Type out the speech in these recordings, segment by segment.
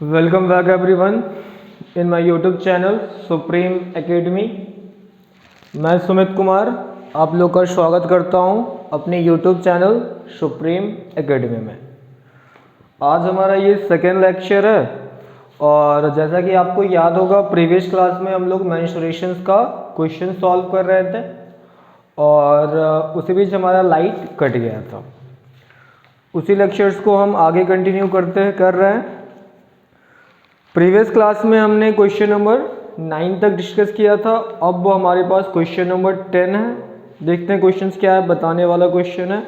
Welcome back everyone in my YouTube channel supreme academy. मैं सुमित कुमार आप लोग का स्वागत करता हूं अपने YouTube चैनल सुप्रीम एकेडमी में। आज हमारा ये सेकेंड लेक्चर है और जैसा कि आपको याद होगा प्रीवियस क्लास में हम लोग मेंस्ट्रुएशंस का क्वेश्चन सॉल्व कर रहे थे और उसी बीच हमारा लाइट कट गया था। उसी लेक्चर्स को हम आगे कंटिन्यू कर रहे हैं। प्रीवियस क्लास में हमने क्वेश्चन नंबर 9 तक डिस्कस किया था। अब हमारे पास क्वेश्चन नंबर 10 है। देखते हैं क्वेश्चंस क्या है, बताने वाला क्वेश्चन है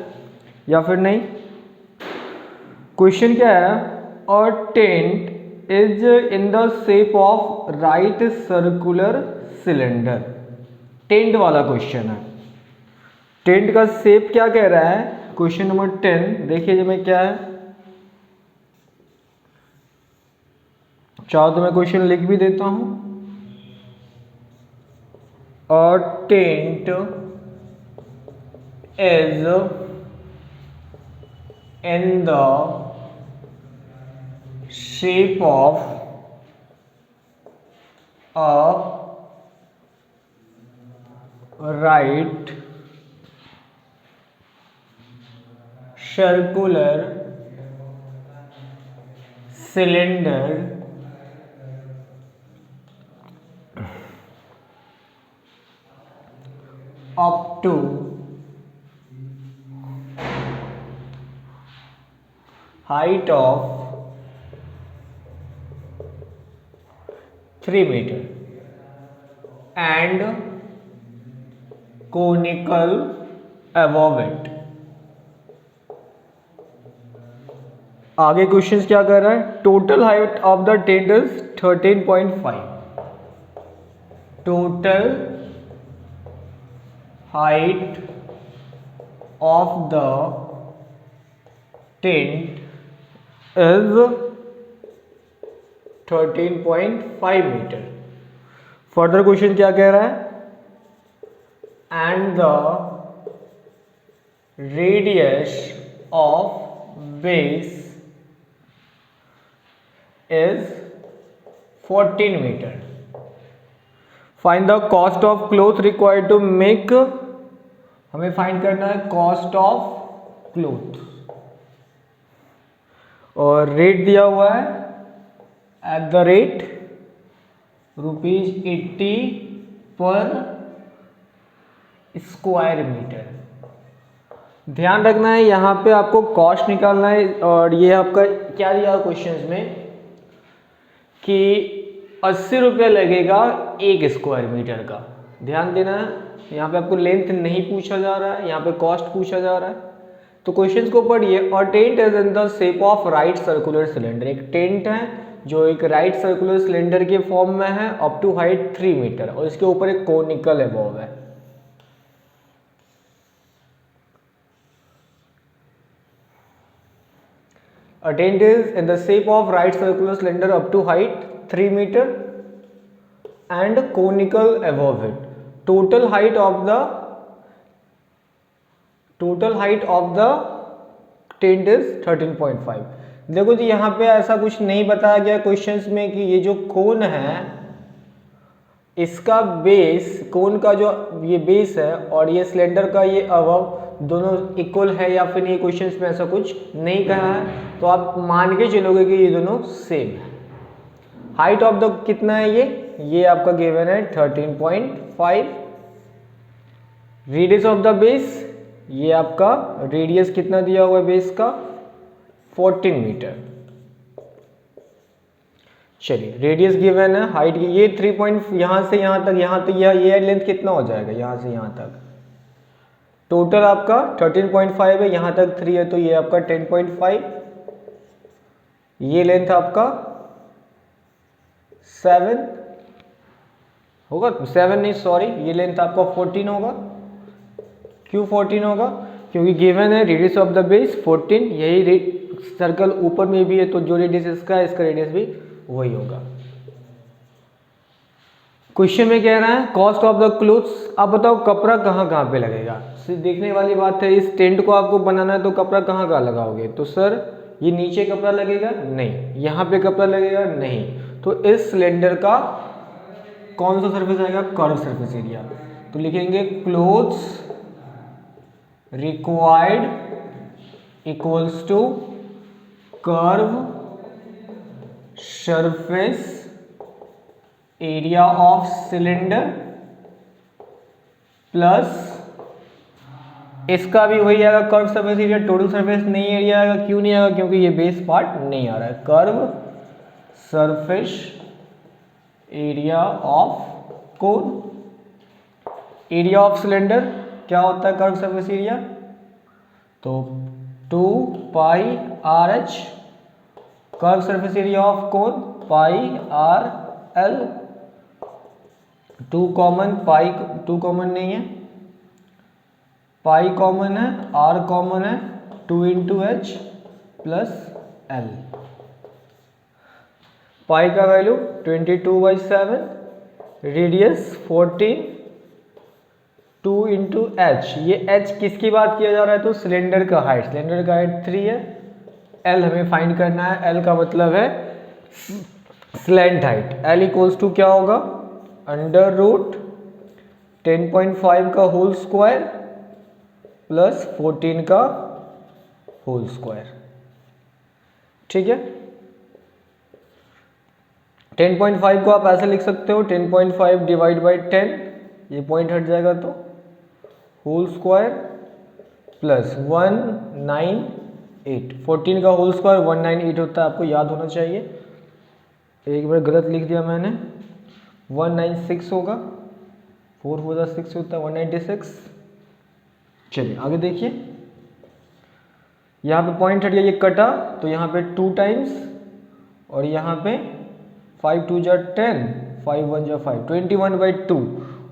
या फिर नहीं। क्वेश्चन क्या है, a tent is in the shape of right circular cylinder. Tent वाला क्वेश्चन है। टेंट का शेप क्या कह रहा है, क्वेश्चन नंबर 10 देखिए में क्या है। चाहो तो मैं क्वेश्चन लिख भी देता हूं। A tent is in the shape of a right circular cylinder up to height of 3 meter and conical above it। आगे क्वेश्चन क्या कर रहा है, total height of the tent is 13.5। Total height of the tent is 13.5 meter। Further question क्या कह रहा है, and the radius of base is 14 meter। Find the cost of cloth required to make. हमें find करना है cost of cloth और rate दिया हुआ है एट द रेट ₹80 पर स्क्वायर मीटर। ध्यान रखना है यहां पे आपको कॉस्ट निकालना है और ये आपका क्या दिया क्वेश्चंस में कि 80 रुपये लगेगा 1 स्क्वायर मीटर का। ध्यान देना है, यहाँ पे आपको लेंथ नहीं पूछा जा रहा है, यहाँ पे कॉस्ट पूछा जा रहा है। तो क्वेश्चंस को पढ़िए। A tent is in the shape of right circular cylinder. एक टेंट है जो एक राइट सर्कुलर सिलेंडर के फॉर्म में है, अप टू हाइट 3 मीटर और इसके ऊपर एक कोनिकल अबोव है। A tent is in the shape of right circular cylinder up to height 3 meter and conical above it। Total height of the tent is 13.5। देखो जी यहाँ पे ऐसा कुछ नहीं बताया गया क्वेश्चंस में कि ये जो कोन है इसका बेस, कोन का जो ये बेस है और ये सिलेंडर का ये अबव दोनों इक्वल है या फिर नहीं, क्वेश्चंस में ऐसा कुछ नहीं कहा है। तो आप मान के चलोगे कि ये दोनों सेम है। हाइट ऑफ द कितना है ये आपका गिवन है 13.5। रेडियस ऑफ द बेस, ये आपका रेडियस कितना दिया हुआ है बेस का 14 मीटर। चलिए रेडियस गिवन है, हाइट की ये 3 यहां से यहां तक, ये लेंथ कितना हो जाएगा यहां से यहां तक। टोटल आपका 13.5 है, यहां तक 3 है तो ये आपका 10.5। ये लेंथ आपका 7 होगा, 7 नहीं सॉरी, ये लेंथ आपका 14 होगा। क्यों 14 होगा, क्योंकि गिवन है रेडियस ऑफ द बेस 14। यही सर्कल ऊपर में भी है तो जो रेडियस इसका है इसका रेडियस भी वही होगा। क्वेश्चन में कह रहा है कॉस्ट ऑफ द क्लोथ्स। आप बताओ कपड़ा कहाँ पे लगेगा। देखने वाली बात है, इस टेंट को आपको बनाना है तो कपड़ा कहाँ लगाओगे। तो सर ये नीचे कपड़ा लगेगा नहीं, यहाँ पे कपड़ा लगेगा नहीं, तो इस सिलेंडर का कौन सा सरफेस आएगा, कर्व सरफेस एरिया। तो लिखेंगे cloths required equals to curve surface area of cylinder plus इसका भी वही आएगा curve surface area, total surface नहीं एरिया आएगा। क्यों नहीं आएगा, क्योंकि ये बेस पार्ट नहीं आ रहा है। Curve surface area of cone, area of cylinder क्या होता है कर्व सरफेस एरिया, तो 2 pi r h, curve surface area of cone pi r l, 2 common, pi 2 common नहीं है, पाई कॉमन है, आर कॉमन है, 2 into h plus l. Pi का value 22/7, radius 14, 2 into h, ये एच किसकी बात किया जा रहा है, तो सिलेंडर का हाइट, सिलेंडर का हाइट 3 है, एल हमें फाइंड करना है, एल का मतलब है slant height, L equals to क्या होगा, अंडर रूट 10.5 का होल स्क्वायर प्लस 14 का होल स्क्वायर। ठीक है, 10.5 को आप ऐसे लिख सकते हो, 10.5 डिवाइड बाई 10, ये पॉइंट हट जाएगा तो होल स्क्वायर प्लस 198, 14 का होल स्क्वायर 198 होता है, आपको याद होना चाहिए। एक बार गलत लिख दिया मैंने, 196 होगा, 4 4 6 होता है 196। चलिए आगे देखिए, यहाँ पे पॉइंट हट गया, ये कटा तो यहाँ पे 2 टाइम्स और यहाँ पे 5 2 जा 10, 5 1 जा 5, 21/2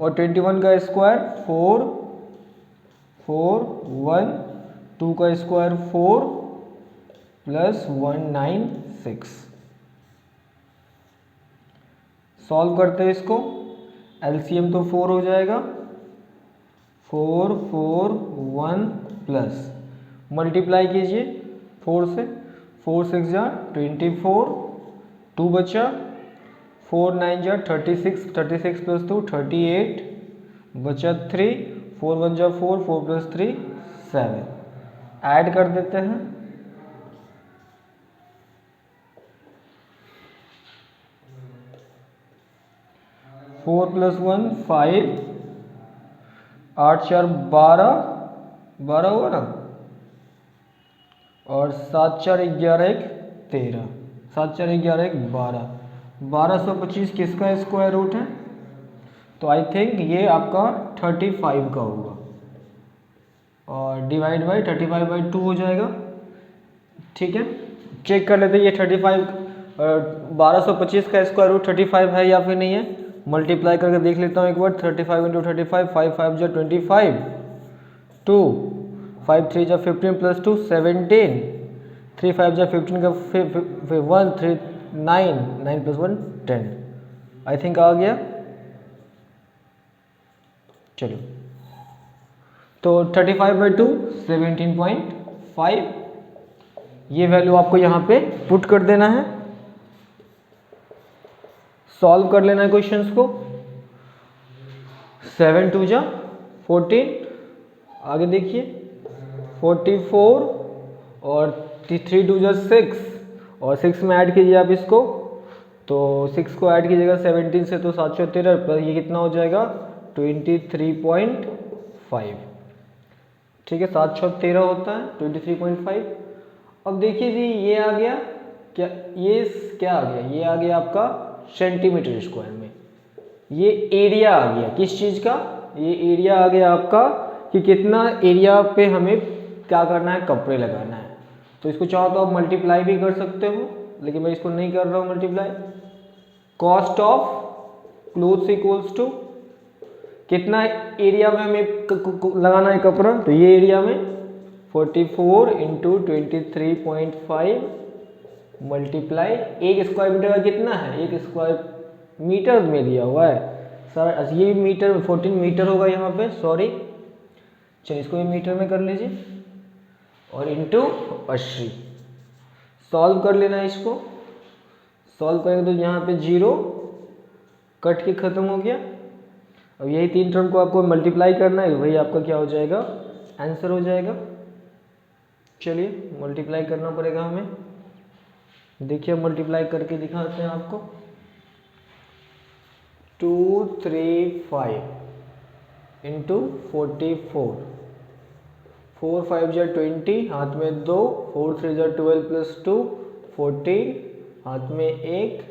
और 21 का स्क्वायर 4 4 1, 2 का स्क्वायर 4 प्लस 196। सॉल्व करते हैं इसको, एलसीएम तो 4 हो जाएगा, 4 4 1 प्लस मल्टीप्लाई कीजिए 4 से, 4 6 जा 24, 2 बचा, 4 9 जा 36, 36 प्लस 2 38, बचा 3, 4 1 जा 4, 4 प्लस 3 7। ऐड कर देते हैं, फोर प्लस 1 5, 8 4 12, 12 हुआ ना, और 7 4 11 1 13, 7 4 11 1 12, 1225 किसका स्क्वायर रूट है, तो आई थिंक ये आपका 35 का होगा और डिवाइड बाई 35/2 हो जाएगा। ठीक है, चेक कर लेते हैं ये 35 1225 का स्क्वायर रूट 35 है या फिर नहीं है। मल्टीप्लाई करके देख लेता हूँ एक बार, 35 इंटू 35, 5 5 जा 25, 2 5 3 जा 15 प्लस 2 17, 3 5 जा 15 का 1 3 9, 9 प्लस 1 10, आई थिंक आ गया। चलो, तो 35/2 17.5, ये वैल्यू आपको यहाँ पे पुट कर देना है, सॉल्व कर लेना है क्वेश्चंस को। 7 2 जा 14, आगे देखिए 44 और 3 2 जा 6 और 6 में ऐड कीजिए आप इसको, तो 6 को ऐड कीजिएगा 17 से तो 713 प्लस ये कितना हो जाएगा 23.5। ठीक है, 7 6 13 होता है 23.5। अब देखिए जी ये आ गया क्या, ये क्या आ गया, ये आ गया आपका सेंटीमीटर स्क्वायर में, ये एरिया आ गया किस चीज़ का, ये एरिया आ गया आपका कि कितना एरिया पे हमें क्या करना है, कपड़े लगाना है। तो इसको चाहो तो आप मल्टीप्लाई भी कर सकते हो, लेकिन मैं इसको नहीं कर रहा हूँ multiply. Cost of cloths equals to कितना एरिया में हमें लगाना है कपड़ा, तो ये एरिया में 44 इंटू 23.5 मल्टीप्लाई, एक स्क्वायर मीटर का कितना है, एक स्क्वायर मीटर में दिया हुआ है सर, ये मीटर 14 मीटर होगा यहाँ पे, सॉरी, चलिए इसको ये मीटर में कर लीजिए और इंटू 80, सॉल्व कर लेना है इसको। सॉल्व करेंगे तो यहाँ पे 0 कट के ख़त्म हो गया। अब यही 3 टर्म को आपको मल्टीप्लाई करना है, वही आपका क्या हो जाएगा, आंसर हो जाएगा। चलिए मल्टीप्लाई करना पड़ेगा हमें। देखिए मल्टीप्लाई करके दिखाते हैं आपको। 2 3 5 इंटू 44, 4 5 जा 20, हाथ में 2, 4 3 जा 12 प्लस 2 14, हाथ में 1,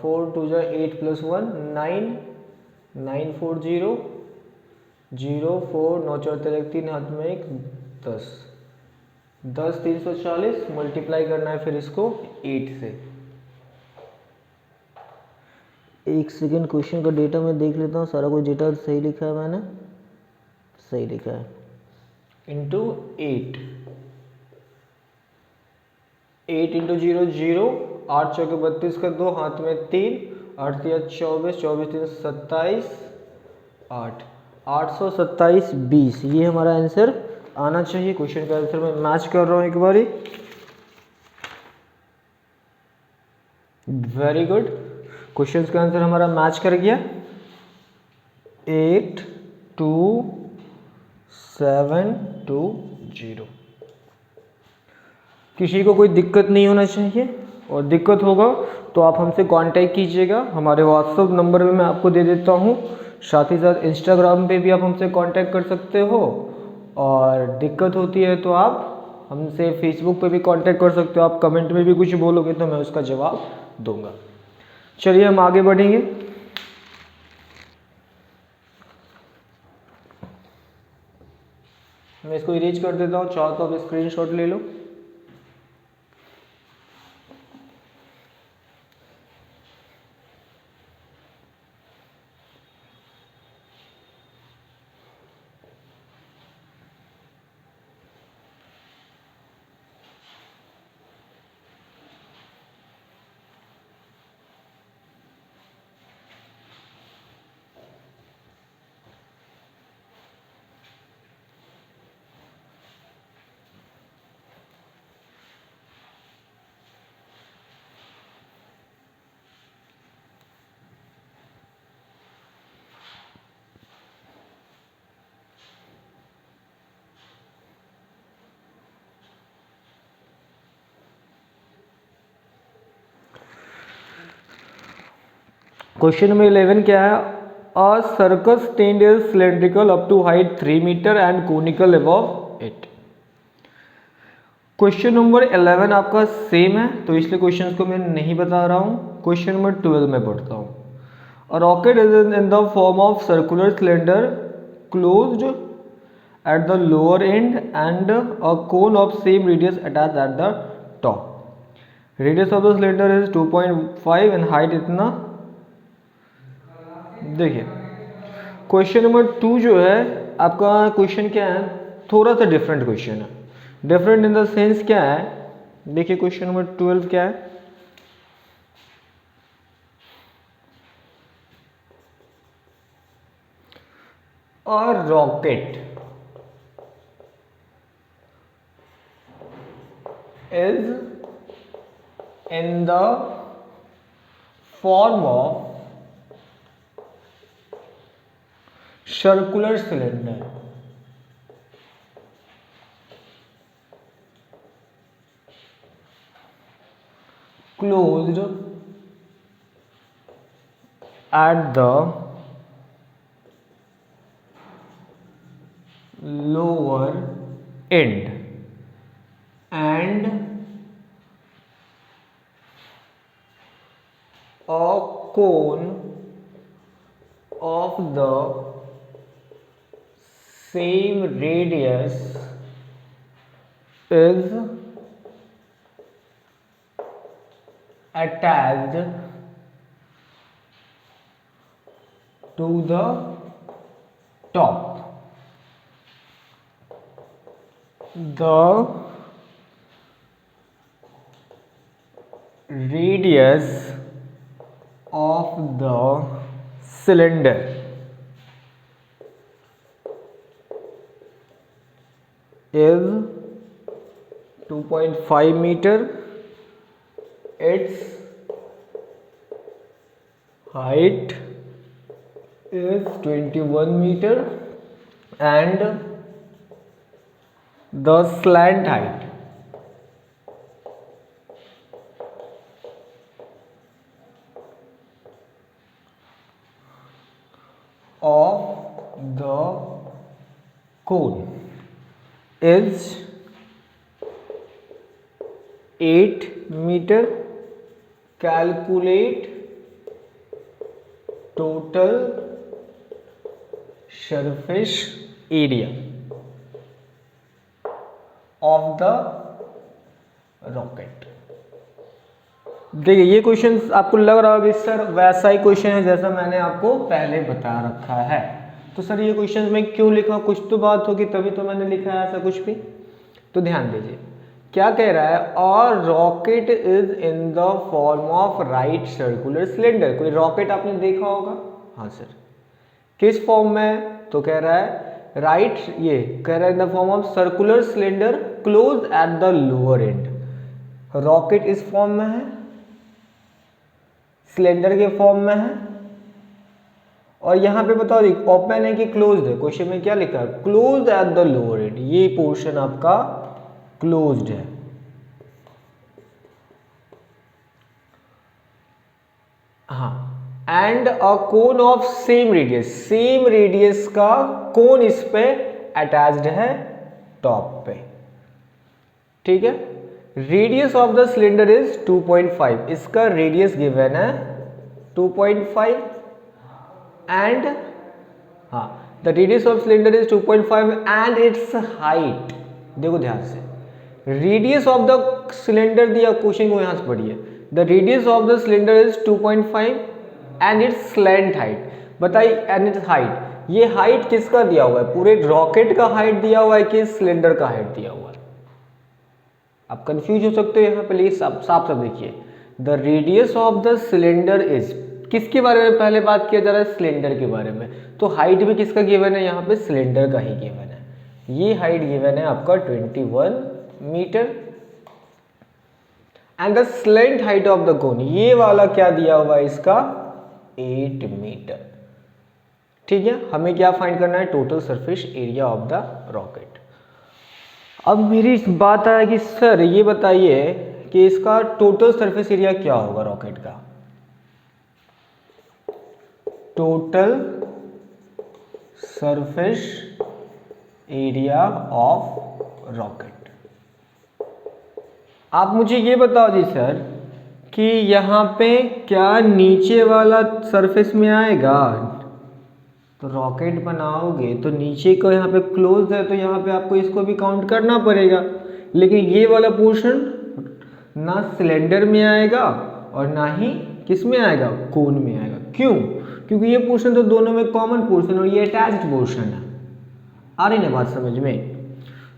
4 2 जा 8 प्लस 1 9, 9 4 0 0 4 9 4 3 3, हाथ में 1 10, 10 340। मल्टीप्लाई करना है फिर इसको 8 से। एक सेकेंड, क्वेश्चन का डेटा मैं देख लेता हूँ, सारा कुछ डेटा सही लिखा है मैंने, सही लिखा है। इंटू 8, 8 इंटू 0 0, 8 चौके 32 कर दो, हाथ में 3, 8 3 24, 24 3 27, 8 827 20, ये हमारा आंसर आना चाहिए। क्वेश्चन का आंसर मैं मैच कर रहा हूँ एक बारी। वेरी गुड, क्वेश्चन का आंसर हमारा मैच कर गया। 8 2 7 2 0। किसी को कोई दिक्कत नहीं होना चाहिए, और दिक्कत होगा तो आप हमसे कांटेक्ट कीजिएगा। हमारे व्हाट्सएप नंबर भी मैं आपको दे देता हूँ, साथ ही साथ इंस्टाग्राम पे भी आप हमसे कांटेक्ट कर सकते हो। और दिक्कत होती है तो आप हमसे फेसबुक पे भी कांटेक्ट कर सकते हो। आप कमेंट में भी कुछ बोलोगे तो मैं उसका जवाब दूंगा। चलिए हम आगे बढ़ेंगे। मैं इसको इरेज कर देता हूँ, चाहो तो आप स्क्रीनशॉट ले लो। क्वेश्चन नंबर 11 क्या है? A circus tent is cylindrical up to height 3 meter and conical above it. Question number 11 आपका सेम है, तो इसलिए क्वेश्चन को मैं नहीं बता रहा हूँ। क्वेश्चन नंबर 12 में पढ़ता हूँ। A rocket is in the form of circular cylinder closed at the lower end and a cone of same radius attached at the top. Radius of the cylinder is 2.5 and height इतना। देखिए question number 2 जो है आपका, question क्या है, थोड़ा सा different question है। डिफरेंट इन द सेंस क्या है, देखिए क्वेश्चन नंबर 12 क्या है। A rocket is in the form of circular cylinder closed at the lower end and a cone of the same radius is attached to the top. The radius of the cylinder is 2.5 meter. Its height is 21 meter, and the slant height of the cone is 8 meter. Calculate total surface area of the rocket. देखिए ये question आपको लग रहा होगा कि sir वैसा ही question है जैसा मैंने आपको पहले बता रखा है, तो सर ये क्वेश्चन में क्यों लिखा, कुछ तो बात होगी तभी तो मैंने लिखा है ऐसा कुछ भी। तो ध्यान दीजिए क्या कह रहा है, और rocket is in the form of right circular cylinder. कोई रॉकेट आपने देखा होगा, हाँ सर, किस फॉर्म में है, तो कह रहा है राइट, ये कह रहा है इन the form of circular cylinder close at the lower and. Rocket इस फॉर्म में है, सिलेंडर के फॉर्म में है, और यहां पे बताओ जी ओपन है कि क्लोज्ड है। क्वेश्चन में क्या लिखा है, close at the lower and, ये पोर्शन आपका क्लोज्ड है। हाँ, and a cone of same radius, same radius का कोन इस पे अटैच्ड है टॉप पे, ठीक है। Radius of the cylinder is 2.5, इसका रेडियस गिवन है 2.5, एंड हाँ the radius of cylinder is 2.5 and it's height. देखो ध्यान से, रेडियस ऑफ द सिलेंडर दिया, क्वेश्चन को यहां से पढ़िए, the radius of the cylinder is 2.5 and it's slant height. बताइए एंड इट्स हाइट, ये हाइट किसका दिया हुआ है, पूरे रॉकेट का हाइट दिया हुआ है कि सिलेंडर का हाइट दिया हुआ है। आप कंफ्यूज हो सकते हो यहाँ पे, लेकिन साफ साफ देखिए, the radius of the cylinder is, किसके बारे में पहले बात किया जा रहा है, सिलेंडर के बारे में, तो हाइट भी किसका गिवन है, यहाँ पे सिलेंडर का ही गिवन है। ये हाइट गिवन है आपका 21 meter, and the slant height of the cone, ये वाला क्या दिया हुआ है इसका 8 मीटर, ठीक है। हमें क्या फाइंड करना है, total surface area of the rocket. अब मेरी बात है कि सर ये बताइए कि इसका टोटल सरफेस एरिया क्या होगा रॉकेट का, total surface area of rocket. आप मुझे ये बताओ जी सर कि यहाँ पे क्या नीचे वाला सरफेस में आएगा, तो रॉकेट बनाओगे तो नीचे का यहाँ पे क्लोज है, तो यहाँ पे आपको इसको भी काउंट करना पड़ेगा, लेकिन ये वाला पोर्शन ना सिलेंडर में आएगा और ना ही किस में आएगा, कोन में आएगा। क्यों, क्योंकि ये पोर्शन तो दोनों में कॉमन पोर्शन और ये अटैच्ड पोर्शन है। आ रही ना बात समझ में,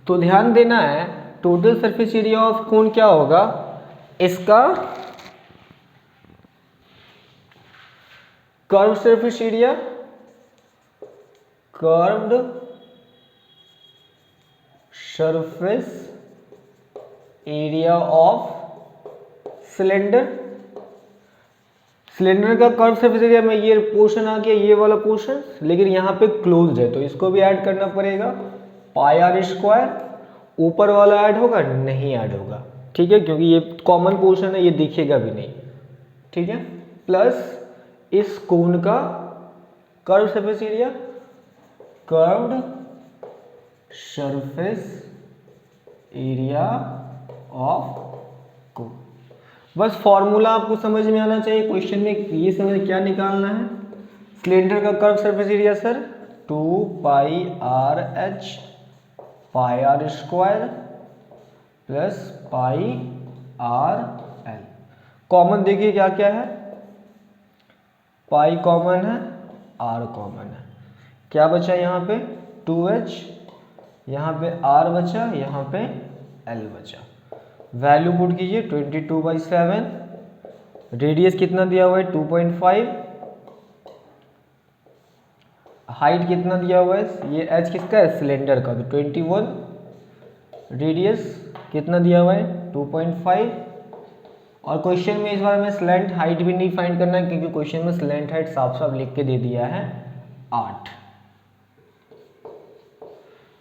तो ध्यान देना है, टोटल सरफेस एरिया ऑफ कोन क्या होगा, इसका curve surface area, curved surface area of cylinder. Cylinder का कर्व सरफेस एरिया में ये पोर्शन आ गया, ये वाला पोर्शन, लेकिन यहाँ पे क्लोज्ड है तो इसको भी ऐड करना पड़ेगा, पाई आर स्क्वायर। ऊपर वाला ऐड होगा, नहीं ऐड होगा, ठीक है, क्योंकि ये कॉमन पोर्शन है, ये दिखेगा भी नहीं, ठीक है, प्लस इस कोन का curve surface area, curved surface area of कोन। बस फॉर्मूला आपको समझ में आना चाहिए, क्वेश्चन में ये समझ क्या निकालना है, सिलेंडर का curve surface area sir 2 pi r h, pi r square plus pi r l. Common देखिए क्या क्या है, पाई कॉमन है, आर कॉमन है, क्या बचा यहाँ पे 2h, यहाँ पे r बचा, यहाँ पे l बचा। वैल्यू पुट कीजिए 22/7, रेडियस कितना दिया हुआ है 2.5, हाइट कितना दिया हुआ है, ये h किसका है, सिलेंडर का, तो 21, रेडियस कितना दिया हुआ है 2.5। और क्वेश्चन में इस बार में स्लैंट हाइट भी नहीं फाइंड करना है, क्योंकि क्वेश्चन में स्लैंट हाइट साफ साफ लिख के दे दिया है 8।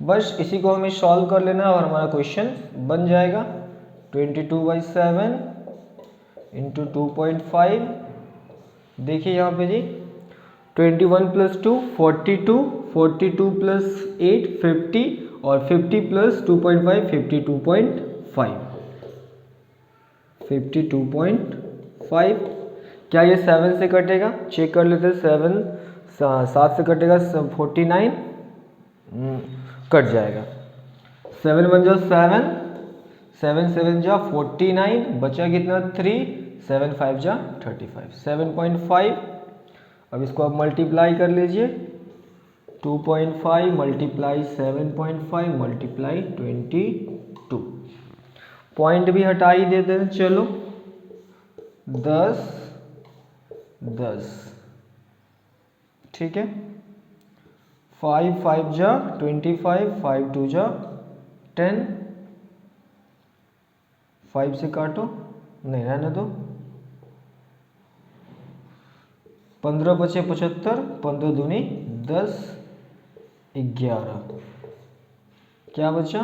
बस इसी को हमें सॉल्व कर लेना है और हमारा क्वेश्चन बन जाएगा। 22/7 इंटू 2.5। देखिए यहाँ पे जी 21 + 2 42, 42 + 8 50 और 50 + 2.5 52.5। 52.5। क्या ये 7 से कटेगा? चेक कर लेते हैं। 7 से कटेगा 49, कट जाएगा। 7 × 1 = 7, 7 × 7 = 49, बचा कितना 3, 7 × 5 = 35, 7.5। अब इसको आप मल्टीप्लाई कर लीजिए। 2.5 × 7.5 × 22। पॉइंट भी हटा ही देते हैं, चलो 10 10, ठीक है। 5 × 5 = 25, 5 × 2 = 10। 5 से काटो, नहीं रहने दो। 15 बचे 75, 15 दूनी 10, 11। क्या बचा?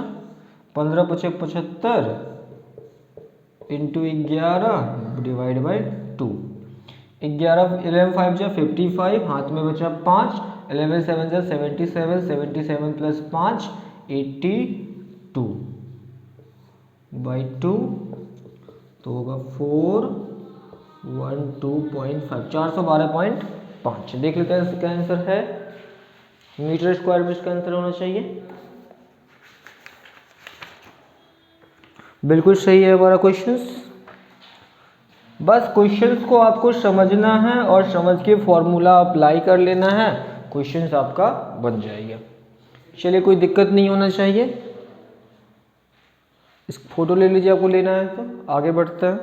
15 बचे 75 इंटू 11 डिवाइड बाई 2। 11 11 5 = 55, हाथ में बचा 5। 11 7 = 77, 77 + 5 82 बाई 2, तो होगा 412.5, 412.5। देख लेते हैं इसका आंसर है। मीटर स्क्वायर में इसका आंसर होना चाहिए। बिल्कुल सही है हमारा क्वेश्चंस। बस क्वेश्चंस को आपको समझना है और समझ के फॉर्मूला अप्लाई कर लेना है, क्वेश्चंस आपका बन जाएगा। चलिए, कोई दिक्कत नहीं होना चाहिए। इस फोटो ले लीजिए, आपको लेना है तो आगे बढ़ते हैं।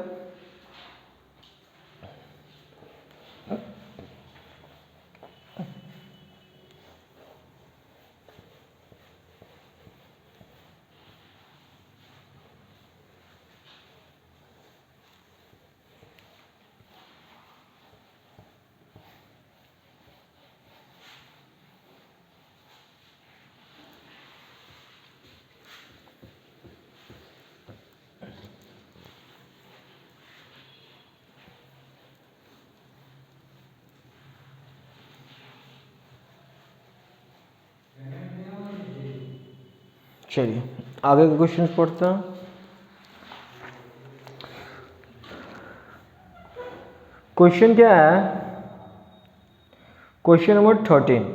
चलिए आगे के क्वेश्चन पढ़ते हैं। क्वेश्चन क्या है? Question number 13।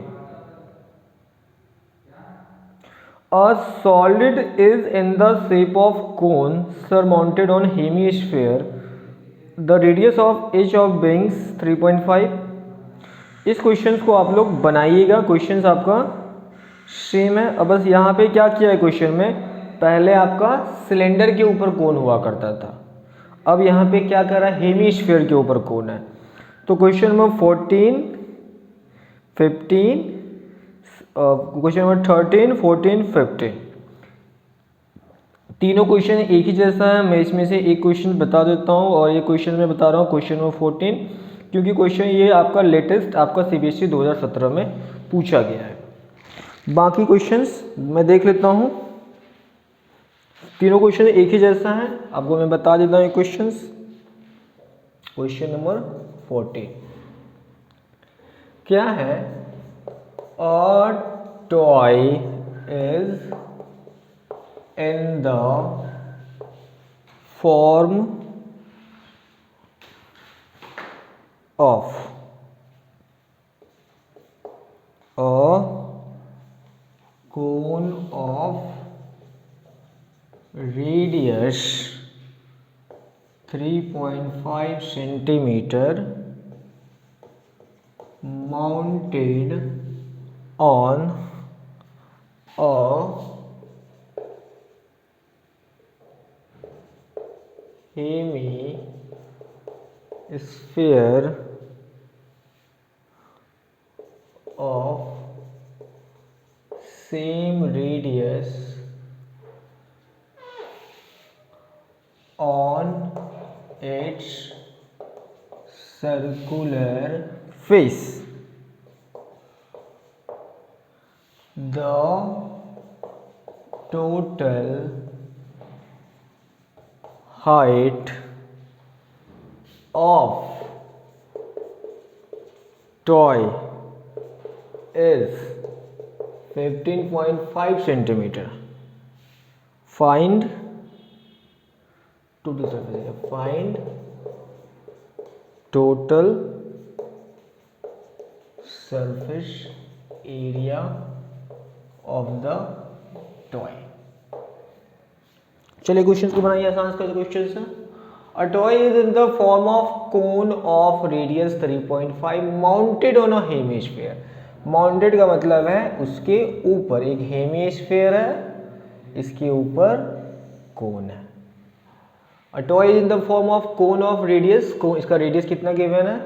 A solid is in the shape of cone surmounted on hemisphere. The radius of each of being 3.5. इस क्वेश्चन को आप लोग बनाइएगा। क्वेश्चन आपका सेम है। अब बस यहाँ पे क्या किया है क्वेश्चन में, पहले आपका सिलेंडर के ऊपर कोन हुआ करता था, अब यहाँ पे क्या कर रहा है, हेमीस्फीयर के ऊपर कोन है। तो क्वेश्चन नंबर 14, 15, क्वेश्चन नंबर 13, 14, 15 तीनों क्वेश्चन एक ही जैसा है। मैं इसमें से एक क्वेश्चन बता देता हूँ और ये क्वेश्चन मैं बता रहा हूँ क्वेश्चन नंबर 14, क्योंकि क्वेश्चन ये आपका लेटेस्ट आपका CBSE 2017 में पूछा गया है। बाकी क्वेश्चंस मैं देख लेता हूँ। तीनों क्वेश्चन एक ही जैसा है, आपको मैं बता देता हूँ क्वेश्चंस। क्वेश्चन नंबर 14 क्या है? A toy is in the form of a cone of radius 3.5 centimeter mounted on a hemisphere of same radius circular face. The total height of toy is 15.5 centimeter. Find total surface area. Find total surface area of the toy. चलिए questions को बनाइए आसान से questions है. A toy is in the form of cone of radius 3.5 mounted on a hemisphere. Mounted का मतलब है उसके ऊपर एक हेमिस्फीयर है, इसके ऊपर कोन है. A toy is in the form of cone of radius. इसका रेडियस कितना गिवन है?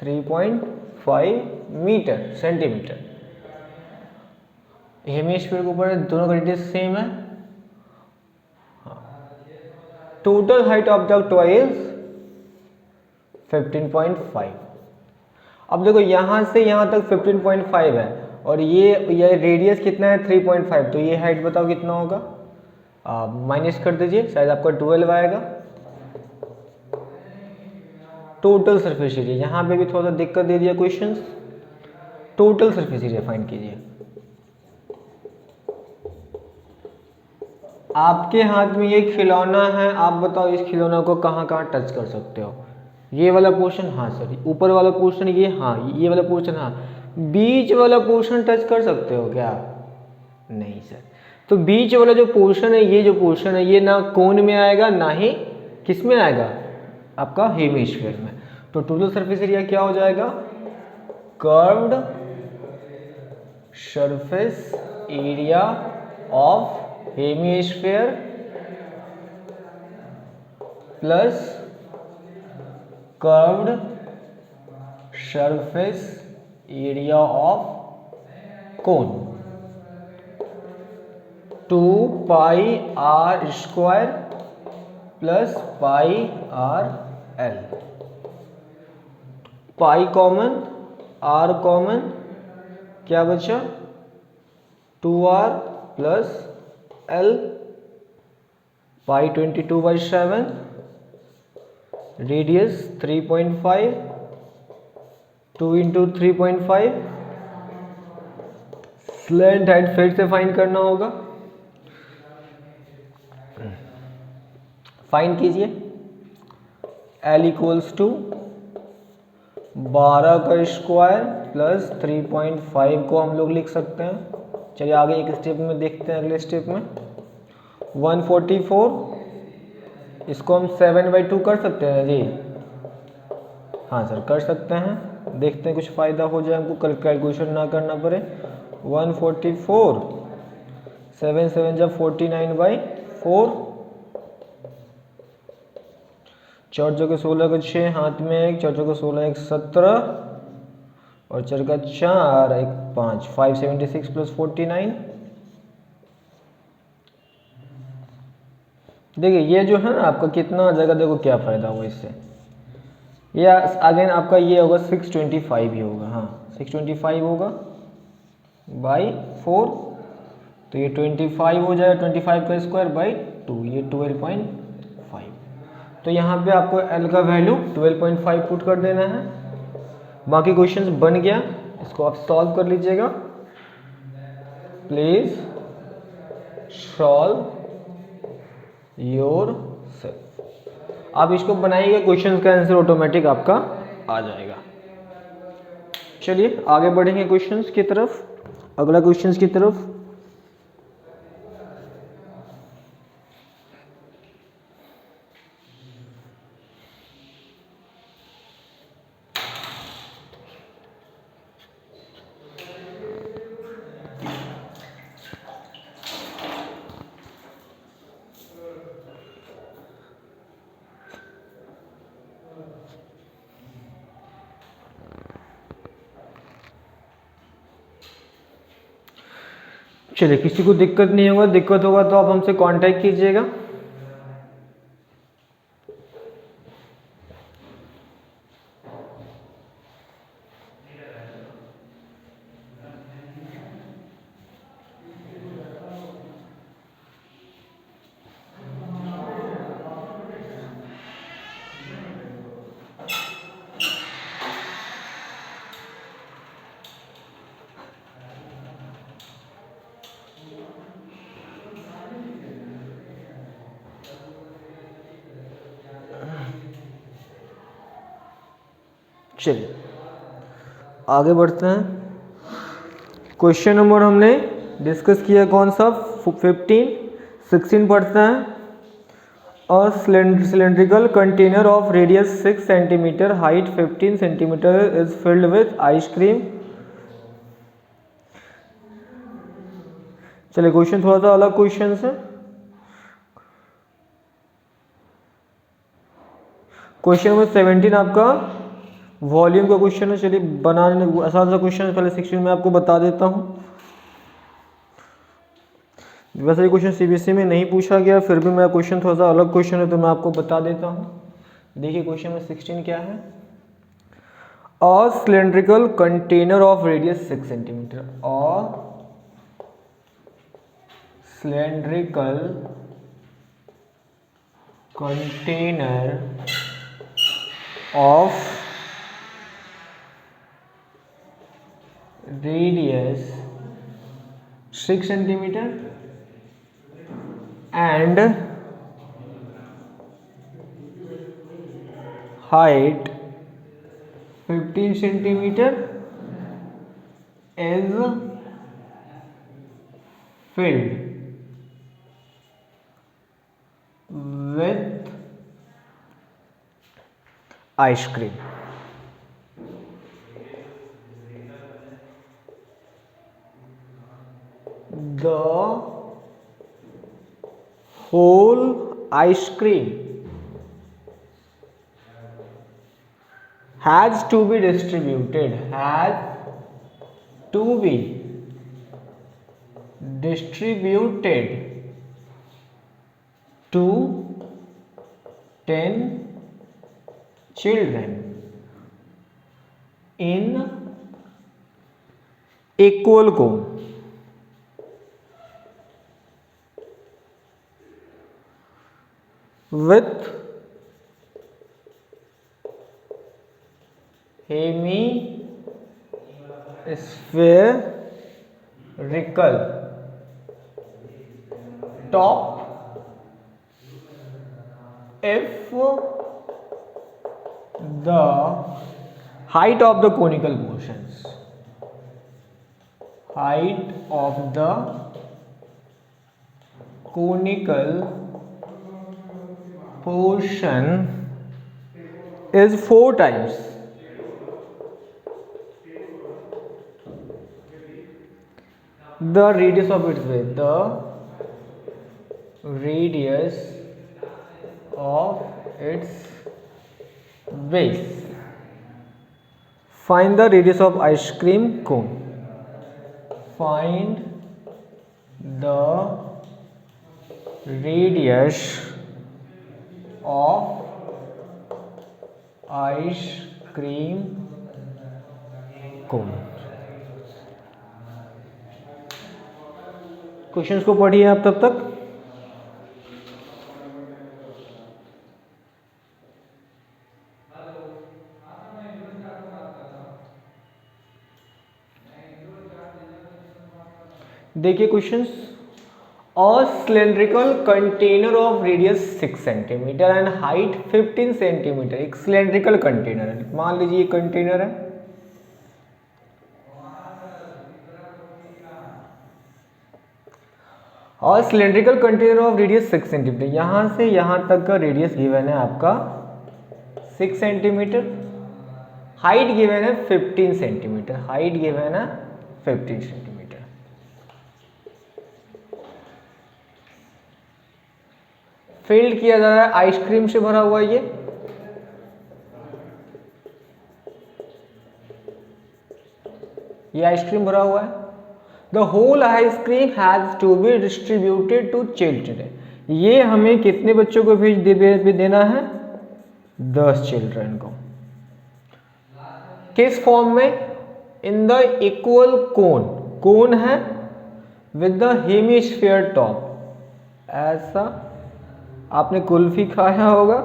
3.5 मीटर सेंटीमीटर. हेमिस्फीयर के ऊपर दोनों का रेडियस सेम है. Total height of the toy is 15.5. अब देखो यहां से यहां तक 15.5 है और ये रेडियस कितना है 3.5. तो ये हाइट बताओ कितना होगा? माइनस कर दीजिए, शायद आपका 12 आएगा. टोटल सरफेस एरिया, यहाँ पे भी थोड़ा सा दिक्कत दे दिया questions. Total surface area find कीजिए. आपके हाथ में ये खिलौना है, आप बताओ इस खिलौना को कहाँ कहाँ टच कर सकते हो? ये वाला पोर्शन, हाँ सर. ऊपर वाला पोर्शन ये, हाँ ये वाला पोर्शन, हाँ. बीच वाला पोर्शन टच कर सकते हो क्या? नहीं सर. तो बीच वाला जो पोर्शन है, ये जो पोर्शन है, ये ना कोन में आएगा ना ही किस में आएगा? आपका हेमिस्फीयर में. तो टोटल सरफेस एरिया क्या हो जाएगा? Curved surface area of hemisphere plus curved surface area of cone. 2 pi r square plus pi r l. Pi common, r common, क्या बचा? 2r plus l. Pi 22/7. Radius 3.5. 2 into 3.5. Slant height फिर से find करना होगा. Find कीजिए. L equals to 12 का square plus 3.5 को हम लोग लिख सकते हैं. चलिए आगे एक स्टेप में देखते हैं. अगले स्टेप में 144, इसको हम 7/2 कर सकते हैं जी. हाँ सर कर सकते हैं. देखते हैं कुछ फ़ायदा हो जाए, हमको कैलकुलेशन ना करना पड़े. 144, 7 7 जब 49/4. 4 चौके 16 का 6, हाथ में 1, 4 चौके 16 1 17 और 4 का 4 1 5. 576 प्लस 49. देखिए ये जो है ना आपका कितना आ जाएगा, देखो क्या फ़ायदा हुआ इससे. ये अगेन आपका ये होगा 625 ही होगा. हाँ 625 होगा बाई 4. तो ये 25 हो जाएगा. 25 का स्क्वायर बाई 2, ये 12.5. तो यहाँ पे आपको L का वैल्यू 12.5 पुट कर देना है. बाकी क्वेश्चंस बन गया, इसको आप सॉल्व कर लीजिएगा. Please solve your self. आप इसको बनाइएगा, क्वेश्चंस का आंसर ऑटोमेटिक आपका आ जाएगा. चलिए आगे बढ़ेंगे क्वेश्चंस की तरफ. अगला क्वेश्चंस की तरफ. चलिए किसी को दिक्कत नहीं होगा, दिक्कत होगा तो आप हमसे कांटेक्ट कीजिएगा. चलिए आगे बढ़ते हैं। क्वेश्चन नंबर हमने डिस्कस किया कौन सा 15, 16 पढ़ते हैं। A cylindrical container of radius 6 cm, height 15 cm is filled with ice cream। चलिए क्वेश्चन थोड़ा सा अलग क्वेश्चन है। क्वेश्चन नंबर 17 आपका वॉल्यूम का क्वेश्चन है। चलिए बनाने आसान सा क्वेश्चन है, पहले 16 में आपको बता देता हूँ। वैसे ये क्वेश्चन सीबीएसई में नहीं पूछा गया, फिर भी मेरा क्वेश्चन थोड़ा सा अलग क्वेश्चन है तो मैं आपको बता देता हूँ। देखिए क्वेश्चन में 16 क्या है। A cylindrical container of radius 6 centimetre. A cylindrical container of radius 6 centimetre and height 15 centimeter is filled with ice cream। The whole ice cream has to be distributed to 10 children in equal cone with hemispherical top if the height of the conical portions is 4 times the radius of its base, Find the radius of ice cream cone. Find the radius of ice cream cone। Questions को पढ़िए आप तब तक। देखिए questions. A cylindrical container of radius 6 cm and height 15 cm। एक cylindrical container है, मान लीजिए कंटेनर है। और cylindrical container of radius 6 centimetre, यहां से यहां तक का रेडियस गिवन है आपका 6 सेंटीमीटर, हाइट गिवन है 15 सेंटीमीटर, हाइट गिवन है 15 सेंटीमीटर। फिल्ड किया जा रहा है, आइसक्रीम से भरा हुआ ये आइसक्रीम भरा हुआ है। The whole ice cream has to be distributed to children. ये हमें कितने बच्चों को देना है? 10 चिल्ड्रन को। किस फॉर्म में? इन द इक्वल कोन, कोन है विद द हेमिस्फीयर टॉप। ऐसा आपने कुल्फी खाया होगा,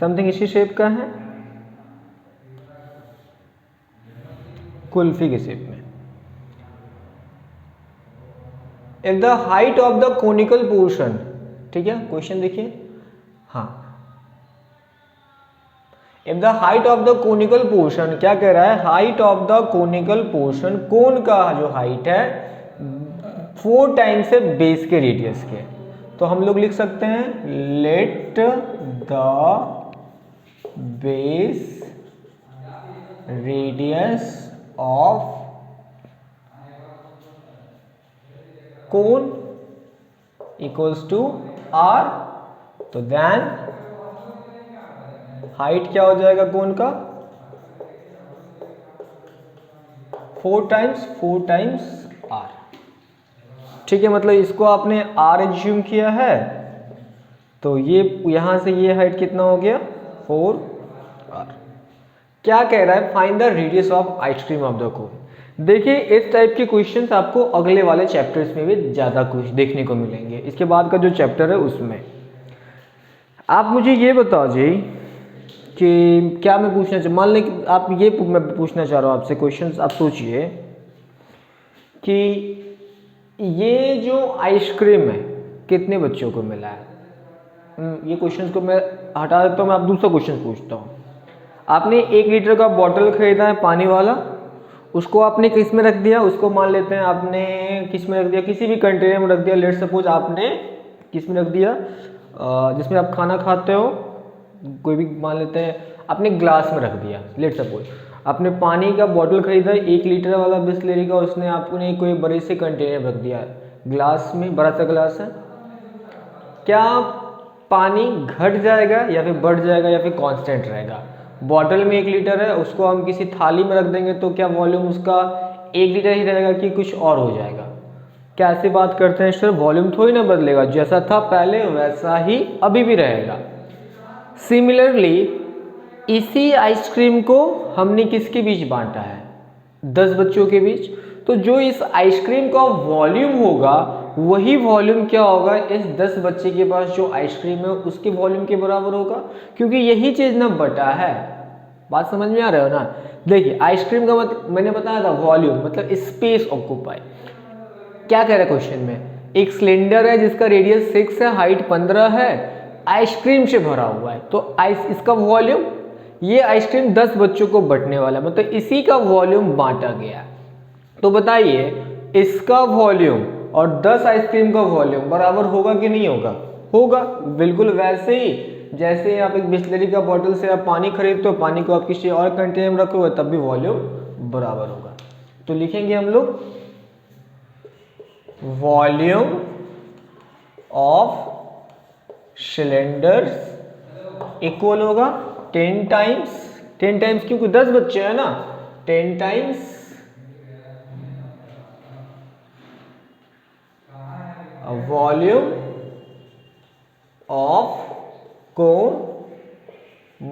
समथिंग इसी शेप का है, कुल्फी के शेप में। If the height of the conical portion, ठीक है क्वेश्चन देखिए, हाँ, if the height of the conical portion, क्या कह रहा है, height of the conical portion, cone का जो हाइट है 4 टाइम्स है बेस के रेडियस के, तो हम लोग लिख सकते हैं let the base radius of cone equals to r, तो देन हाइट क्या हो जाएगा कोन का 4 टाइम्स आर। ठीक है, मतलब इसको आपने आर एज्यूम किया है, तो ये यहां से ये हाइट कितना हो गया 4 आर। क्या कह रहा है, find the radius of ice cream of the कोन। देखिए इस टाइप के क्वेश्चंस आपको अगले वाले चैप्टर्स में भी ज़्यादा कुछ देखने को मिलेंगे, इसके बाद का जो चैप्टर है उसमें। आप मुझे ये बताओ जी कि क्या मैं पूछना चाह, मान लें कि आप ये मैं पूछना चाह रहा हूँ आपसे क्वेश्चंस, आप सोचिए कि ये जो आइसक्रीम है कितने बच्चों को मिला है। ये क्वेश्चंस को मैं हटा देता हूँ, मैं आप दूसरा क्वेश्चन पूछता हूँ। आपने 1 लीटर का बॉटल खरीदा है पानी वाला, उसको आपने किस में रख दिया, उसको मान लेते हैं आपने किस में रख दिया, किसी भी कंटेनर में रख दिया। लेट सपोज आपने किस में रख दिया, जिसमें आप खाना खाते हो, कोई भी मान लेते हैं आपने ग्लास में रख दिया। लेट सपोज आपने पानी का बॉटल खरीदा 1 लीटर वाला बिस्लेरी का, उसने आपने कोई बड़े से कंटेनर में रख दिया, ग्लास में, बड़ा सा ग्लास है। क्या पानी घट जाएगा या फिर बढ़ जाएगा या फिर कांस्टेंट रहेगा। बॉटल में 1 लीटर है, उसको हम किसी थाली में रख देंगे तो क्या वॉल्यूम उसका 1 लीटर ही रहेगा कि कुछ और हो जाएगा। क्या ऐसी बात करते हैं सर, वॉल्यूम थोड़ी ना बदलेगा, जैसा था पहले वैसा ही अभी भी रहेगा। सिमिलरली इसी आइसक्रीम को हमने किसके बीच बांटा है, 10 बच्चों के बीच, तो जो इस आइसक्रीम का वॉल्यूम होगा वही वॉल्यूम क्या होगा, इस 10 बच्चे के पास जो आइसक्रीम है उसके वॉल्यूम के बराबर होगा, क्योंकि यही चीज ना बटा है। बात समझ में आ रहा है ना। देखिए आइसक्रीम का मतलब मैंने बताया था वॉल्यूम मतलब स्पेस ऑक्यूपाई। क्या कह रहा है क्वेश्चन में, एक सिलेंडर है जिसका रेडियस 6 है, हाइट 15 है, आइसक्रीम से भरा हुआ है, तो इसका वॉल्यूम, ये आइसक्रीम 10 बच्चों को बंटने वाला है, मतलब इसी का वॉल्यूम बांटा गया। तो बताइए इसका वॉल्यूम और 10 आइसक्रीम का वॉल्यूम बराबर होगा कि नहीं होगा, होगा। बिल्कुल वैसे ही जैसे आप एक बिस्लरी का बॉटल से आप पानी खरीदते हो, पानी को आप किसी और कंटेनर में रखोगे तब भी वॉल्यूम बराबर होगा। तो लिखेंगे हम लोग वॉल्यूम ऑफ सिलेंडर्स इक्वल होगा 10 टाइम्स, क्योंकि 10 बच्चे हैं ना, 10 times volume of cone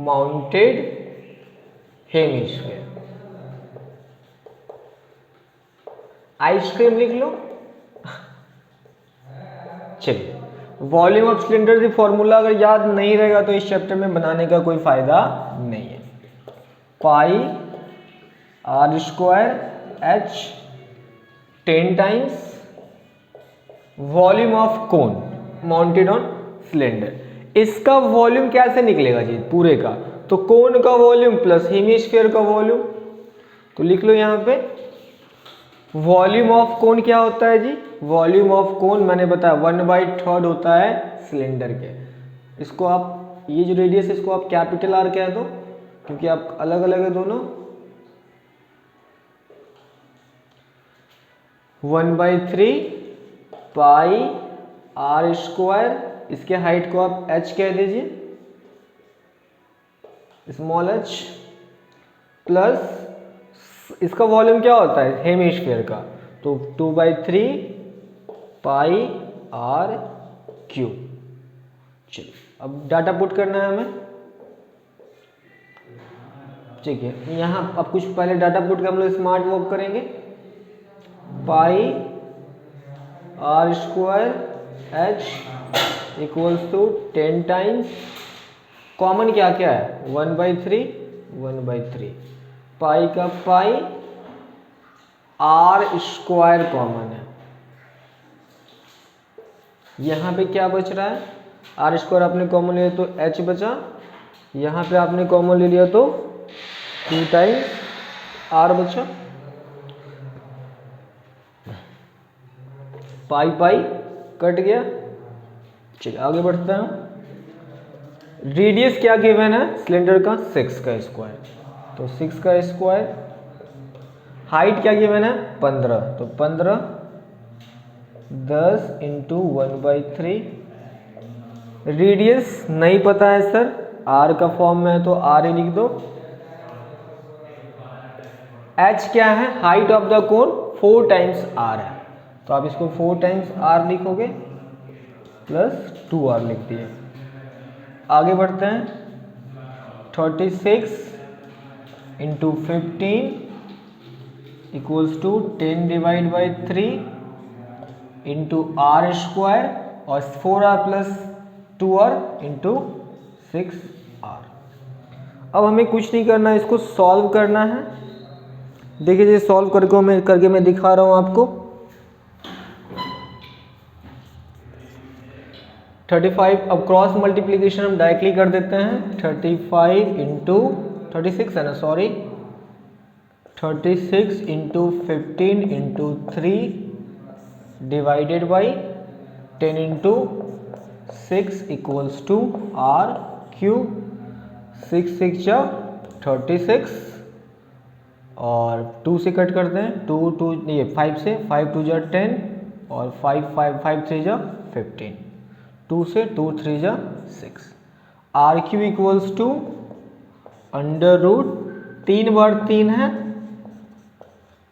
mounted hemisphere. Ice cream लिख लो। चलिए वॉल्यूम ऑफ सिलेंडर की फॉर्मूला अगर याद नहीं रहेगा तो इस चैप्टर में बनाने का कोई फायदा नहीं है। Pi r square h 10 times volume of cone mounted on cylinder. इसका वॉल्यूम कैसे निकलेगा जी पूरे का, तो कोन का वॉल्यूम प्लस हेमिस्फीयर का वॉल्यूम। तो लिख लो यहां पे वॉल्यूम ऑफ कोन क्या होता है जी, वॉल्यूम ऑफ कोन मैंने बताया 1/3 होता है सिलेंडर के। इसको आप ये जो रेडियस है इसको आप कैपिटल आर कह दो, क्योंकि आप अलग अलग है दोनों। 1/3 पाई आर स्क्वायर, इसके हाइट को आप h कह दीजिए, स्मॉल h, प्लस इसका वॉल्यूम क्या होता है हेमिस्फीयर का, तो 2/3 पाई आर क्यूब। चलिए अब डाटा पुट करना है हमें, ठीक है। यहाँ अब कुछ पहले डाटा पुट कर हम लोग स्मार्ट वर्क करेंगे। Pi r square h equals to 10 times, common क्या क्या है 1/3 पाई का पाई, आर स्क्वायर कॉमन है, यहां पे क्या बच रहा है आर स्क्वायर आपने कॉमन लिया तो एच बचा, यहाँ पे आपने कॉमन ले लिया तो 2 टाइम्स आर बचा, पाई पाई कट गया। चलिए आगे बढ़ते हैं। रेडियस क्या गिवन है सिलेंडर का 6 का स्क्वायर, तो 6 का स्क्वायर। हाइट क्या गिवन है 15, तो 15 10 इंटू 1/3। रेडियस नहीं पता है सर, आर का फॉर्म में है तो आर ही लिख दो। एच क्या है height of the cone 4 times r है, तो आप इसको 4 टाइम्स आर लिखोगे प्लस 2r लिख दिए। आगे बढ़ते हैं। 36 into 15 equals to 10 divide by 3 into r square और 4r plus 2r into 6r। अब हमें कुछ नहीं करना है, इसको सॉल्व करना है। देखिए ये सॉल्व करके मैं दिखा रहा हूँ आपको। 35 अब क्रॉस मल्टीप्लिकेशन हम डायरेक्टली कर देते हैं। 35 इंटू 36 है ना, sorry 36 into 15 into 3 divided by 10 into 6 equals to r cube. 6 6 जा 36 और 2 से कट करते हैं, 2 2 ये 5 से 5 2 जा 10 और 5 5 5 3 जा 15, 2 से 2 3 जा 6। R cube equals to under root 3 बार 3 है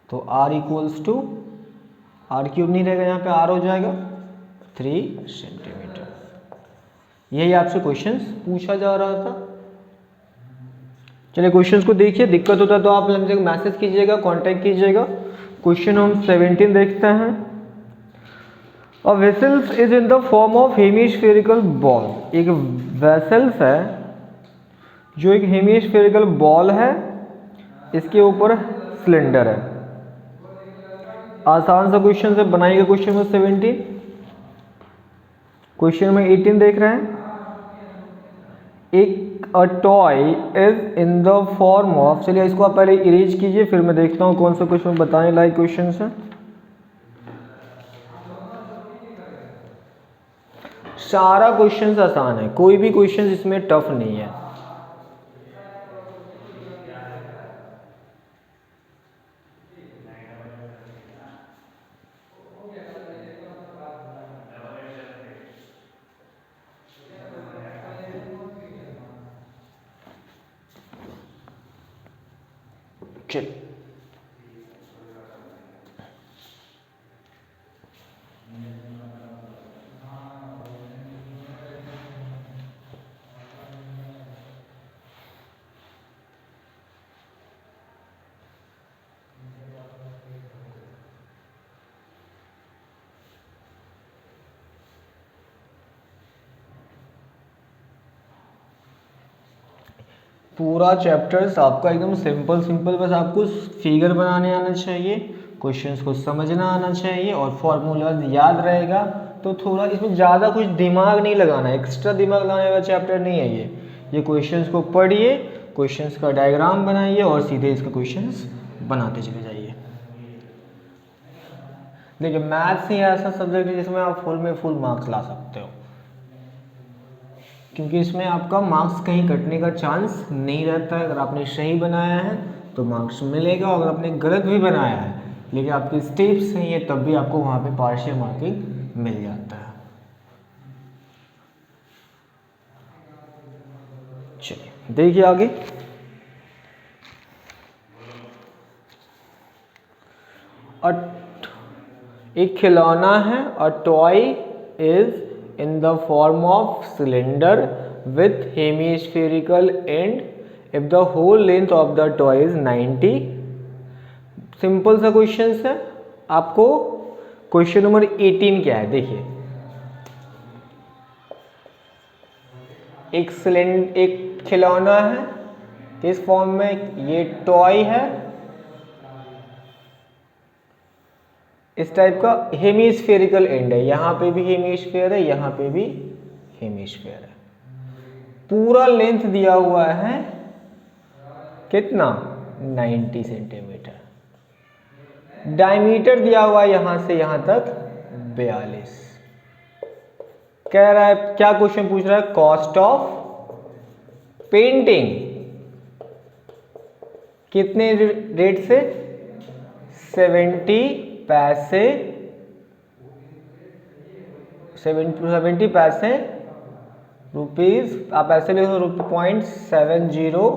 तो r equals to r cube नहीं रहेगा, यहाँ पे आर हो जाएगा 3 सेंटीमीटर। यही आपसे क्वेश्चंस पूछा जा रहा था। चलिए क्वेश्चंस को देखिए, दिक्कत होता है तो आप मुझे मैसेज कीजिएगा, कांटेक्ट कीजिएगा। क्वेश्चन हम 17 देखते हैं। A vessels is in the form of hemispherical bowl. एक वेसल्स है जो एक हेमिस्फेरिकल बॉल है, इसके ऊपर सिलेंडर है। आसान सा क्वेश्चन से बनाएगा क्वेश्चन में 17। क्वेश्चन में 18 देख रहे हैं। एक a toy is in the form of, चलिए इसको आप पहले इरेज कीजिए फिर मैं देखता हूँ कौन सा क्वेश्चन बताने लायक क्वेश्चन है। सारा क्वेश्चन आसान है, कोई भी क्वेश्चन इसमें टफ नहीं है। चलिए पूरा चैप्टर्स आपका एकदम सिंपल, बस आपको फिगर बनाने आना चाहिए, क्वेश्चंस को समझना आना चाहिए और फॉर्मूलाज याद रहेगा। तो थोड़ा इसमें ज़्यादा कुछ दिमाग नहीं लगाना है, एक्स्ट्रा दिमाग लगाने वाला चैप्टर नहीं है ये क्वेश्चंस को पढ़िए, क्वेश्चंस का डायग्राम बनाइए और सीधे इसका क्वेश्चंस बनाते चले जाइए। देखिए मैथ्स ही ऐसा सब्जेक्ट है जिसमें आप फुल मार्क्स ला सकते हो, क्योंकि इसमें आपका मार्क्स कहीं कटने का चांस नहीं रहता है। अगर आपने सही बनाया है तो मार्क्स मिलेगा, और अगर आपने गलत भी बनाया है लेकिन आपके स्टेप्स सही है तब भी आपको वहाँ पे पार्शियल मार्किंग मिल जाता है। चलिए देखिए आगे। एक खिलौना है, a toy is in the form of cylinder with hemispherical end if the whole length of the toy is 90। Simple सा क्वेश्चन है। आपको क्वेश्चन नंबर 18 क्या है देखिए। एक खिलौना है किस फॉर्म में, ये टॉय है इस टाइप का, हेमिस्फेरिकल एंड है, यहाँ पे भी हेमिस्फेयर है, यहाँ पे भी हेमिस्फेयर है। पूरा लेंथ दिया हुआ है कितना 90 सेंटीमीटर, डायमीटर दिया हुआ है यहां से यहां तक 42। कह रहा है क्या क्वेश्चन पूछ रहा है, कॉस्ट ऑफ पेंटिंग कितने रेट से 70 पैसे, 70 पैसे रुपीज, आप ऐसे लिखो .70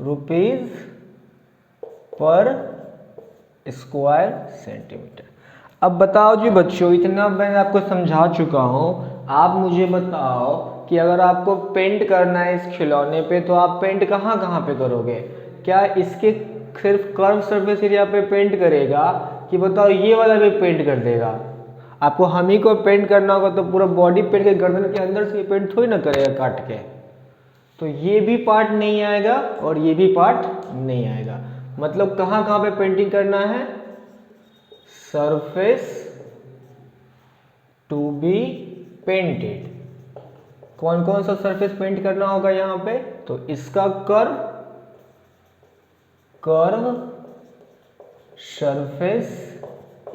रुपीज पर स्क्वायर सेंटीमीटर। अब बताओ जी बच्चों, इतना मैंने आपको समझा चुका हूं, आप मुझे बताओ कि अगर आपको पेंट करना है इस खिलौने पे तो आप पेंट कहाँ कहाँ पे करोगे? क्या इसके सिर्फ कर्व सरफेस एरिया पे पेंट करेगा कि बताओ ये वाला भी पेंट कर देगा? आपको हम ही को पेंट करना होगा तो पूरा बॉडी पेंट के गर्दन के अंदर से पेंट थोड़ी ना करेगा काट के, तो ये भी पार्ट नहीं आएगा और ये भी पार्ट नहीं आएगा। मतलब कहाँ कहाँ पे पेंटिंग करना है, सरफेस टू बी पेंटेड। कौन कौन सा सरफेस पेंट करना होगा यहां पे, तो इसका curve surface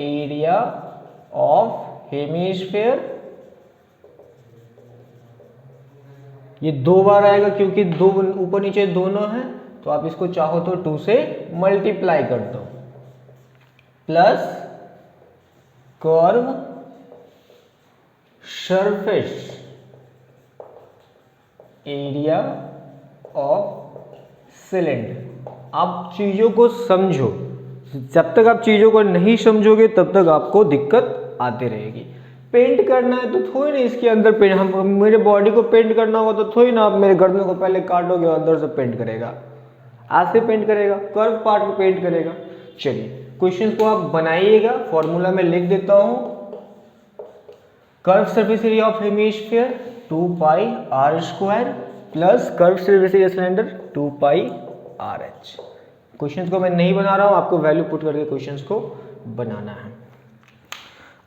area of hemisphere, ये 2 बार आएगा क्योंकि दो ऊपर नीचे दोनों है, तो आप इसको चाहो तो 2 से मल्टीप्लाई कर दो, plus curve surface area of cylinder. आप चीजों को समझो, जब तक आप चीजों को नहीं समझोगे तब तक आपको दिक्कत आती रहेगी। पेंट करना है तो थोड़ी ना इसके अंदर पेंट, हम मेरे बॉडी को पेंट करना होगा तो थोड़ी ना आप मेरे गर्दन को पहले काटोगे और अंदर से पेंट करेगा, ऐसे पेंट करेगा, कर्व पार्ट को पेंट करेगा। चलिए क्वेश्चन को आप बनाइएगा, फॉर्मूला में लिख देता हूं, curve surface area of hemisphere 2 pi r square plus curve surface area cylinder 2 pi r h. Questions को मैं नहीं बना रहा हूं, आपको वैल्यू पुट करके क्वेश्चंस को बनाना है।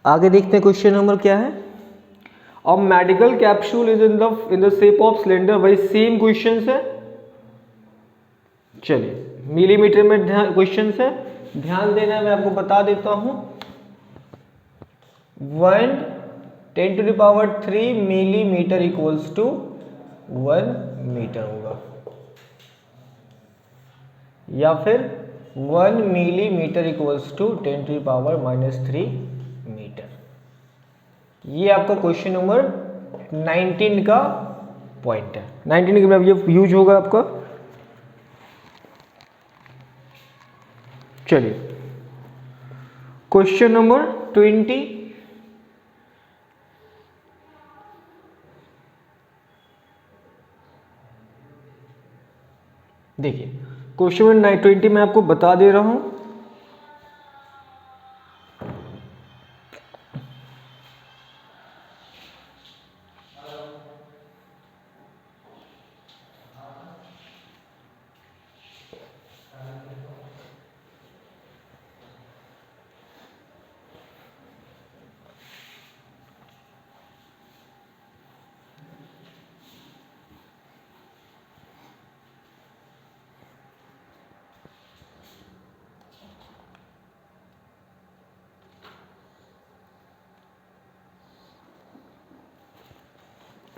आगे देखते हैं क्वेश्चन नंबर क्या है। अब medical capsule is in the shape of cylinder, वही सेम क्वेश्चन है। चलिए मिलीमीटर में क्वेश्चन है, ध्यान देना है, मैं आपको बता देता हूं। 10⁻³ मिलीमीटर इक्वल्स टू 1 मीटर होगा, या फिर 1 मिलीमीटर इक्वल्स टू 10⁻³ मीटर। ये आपका क्वेश्चन नंबर 19 का पॉइंट है। 19 के मतलब ये यूज होगा आपका। चलिए क्वेश्चन नंबर 20, देखिए क्वेश्चन नंबर 20 में आपको बता दे रहा हूं,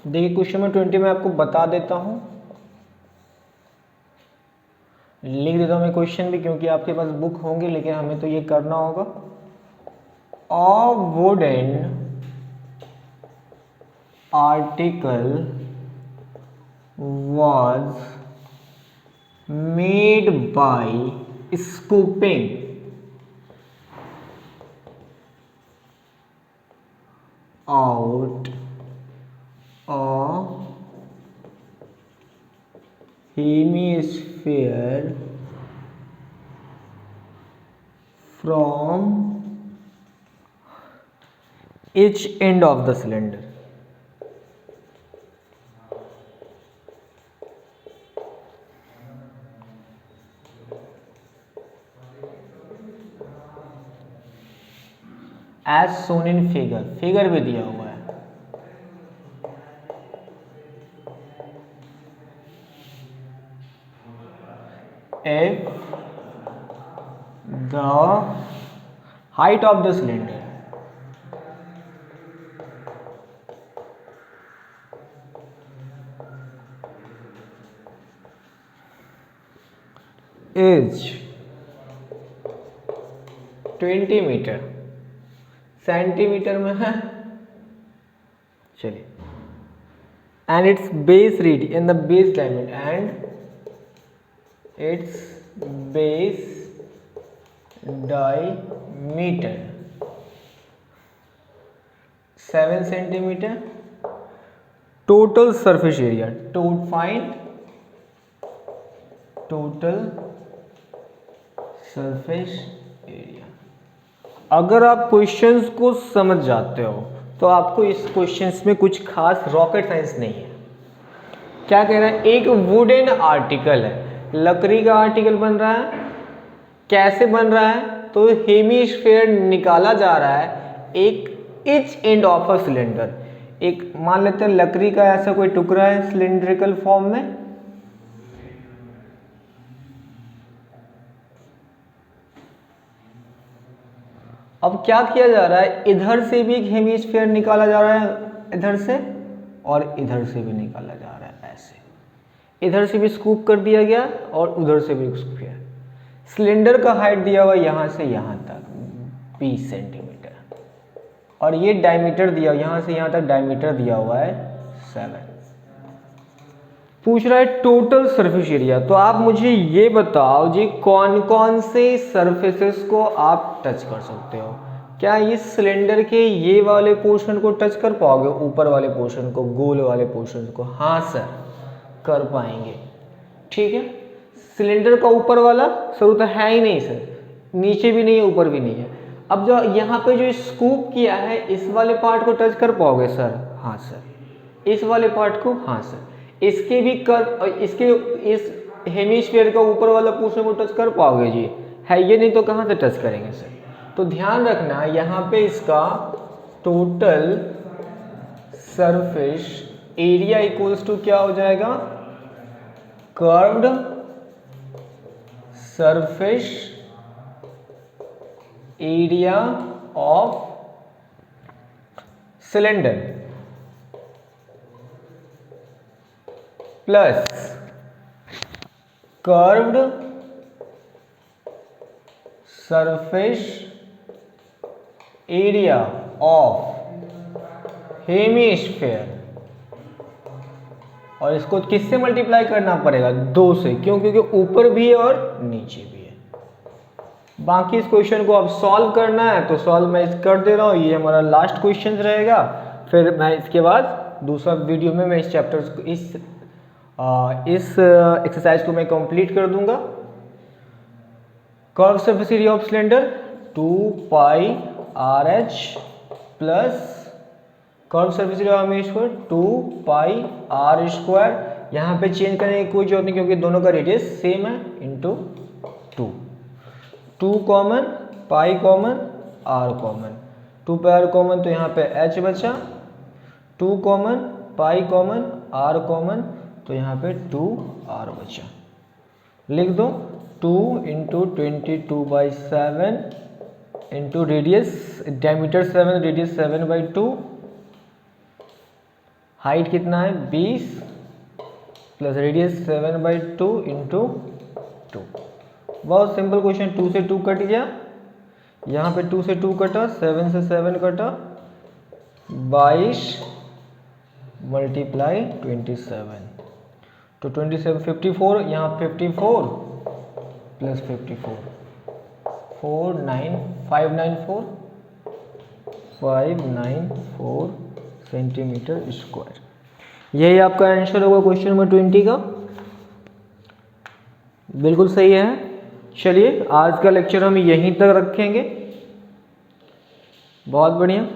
देखिए क्वेश्चन नंबर 20 में आपको बता देता हूं, लिख देता हूं मैं क्वेश्चन भी, क्योंकि आपके पास बुक होंगी लेकिन हमें तो ये करना होगा। A wooden article was made by scooping out a hemisphere from each end of the cylinder. As shown in figure, figure भी दिया हुआ है। if the height of the cylinder is 20 meter, centimeter में है, चलिए, and its base read in the base diameter and its base diameter 7 centimeter, total surface area to find total surface area। अगर आप questions को समझ जाते हो तो आपको इस क्वेश्चंस में कुछ खास रॉकेट साइंस नहीं है। क्या कह रहा है, एक वुडन आर्टिकल है, लकड़ी का आर्टिकल बन रहा है, कैसे बन रहा है, तो हेमिस्फीयर निकाला जा रहा है एक each end of a cylinder. एक मान लेते हैं लकड़ी का ऐसा कोई टुकड़ा है सिलेंड्रिकल फॉर्म में, अब क्या किया जा रहा है, इधर से भी एक हेमिस्फीयर निकाला जा रहा है, इधर से, और इधर से भी निकाला जा रहा है, ऐसे इधर से भी स्कूप कर दिया गया और उधर से भी स्कूप किया। सिलेंडर का हाइट दिया हुआ यहाँ से यहाँ तक 20 सेंटीमीटर और ये डायमीटर दिया, यहाँ से यहाँ तक डायमीटर दिया हुआ है 7। पूछ रहा है टोटल सरफेस एरिया। तो आप मुझे ये बताओ जी, कौन कौन से सरफेसेस को आप टच कर सकते हो। क्या इस सिलेंडर के ये वाले पोर्शन को टच कर पाओगे, ऊपर वाले पोर्शन को, गोल वाले पोर्शन को? हाँ सर, कर पाएंगे। ठीक है, सिलेंडर का ऊपर वाला सर तो है ही नहीं सर, नीचे भी नहीं है, ऊपर भी नहीं है। अब जो यहाँ पे जो स्कूप किया है, इस वाले पार्ट को टच कर पाओगे सर? हाँ सर। इस वाले पार्ट को? हाँ सर। इसके भी इसके इस हेमिस्फीयर का ऊपर वाला पोर्शन को टच कर पाओगे जी? है ये नहीं तो कहाँ से टच करेंगे सर? तो ध्यान रखना यहाँ पे इसका total surface area equals to क्या हो जाएगा, curved surface area of cylinder plus curved surface area of hemisphere. और इसको किससे मल्टीप्लाई करना पड़ेगा? 2 से। क्यों? क्योंकि ऊपर भी है और नीचे भी है। बाकी इस क्वेश्चन को अब सॉल्व करना है तो सॉल्व मैं कर दे रहा हूँ, ये हमारा लास्ट क्वेश्चन रहेगा। फिर मैं इसके बाद दूसरा वीडियो में मैं इस चैप्टर को इस एक्सरसाइज को मैं कंप्लीट कर दूंगा। Curve surface area of cylinder 2 pi r h plus curve surface area of hemisphere 2 pi r square. यहाँ पे चेंज करने की कोई जरूरत नहीं क्योंकि दोनों का रेडियस सेम है, into 2 common, pi common, r common, 2 पे आर कॉमन तो यहाँ पे h बचा, 2 common, pi common, r common तो यहाँ पे 2r बचा। लिख दो 2 into 22/7 into radius, diameter 7, radius 7/2, height कितना है 20 प्लस रेडियस 7/2 इंटू 2। बहुत सिंपल क्वेश्चन। 2 से 2 कट गया, यहाँ पे 2 से 2 कटा, 7 से 7 कटा, 22 मल्टीप्लाई 27 तो 27 54, यहाँ 54 प्लस 54 594 सेंटीमीटर स्क्वायर। यही आपका आंसर होगा क्वेश्चन नंबर 20 का। बिल्कुल सही है। चलिए आज का लेक्चर हम यहीं तक रखेंगे। बहुत बढ़िया,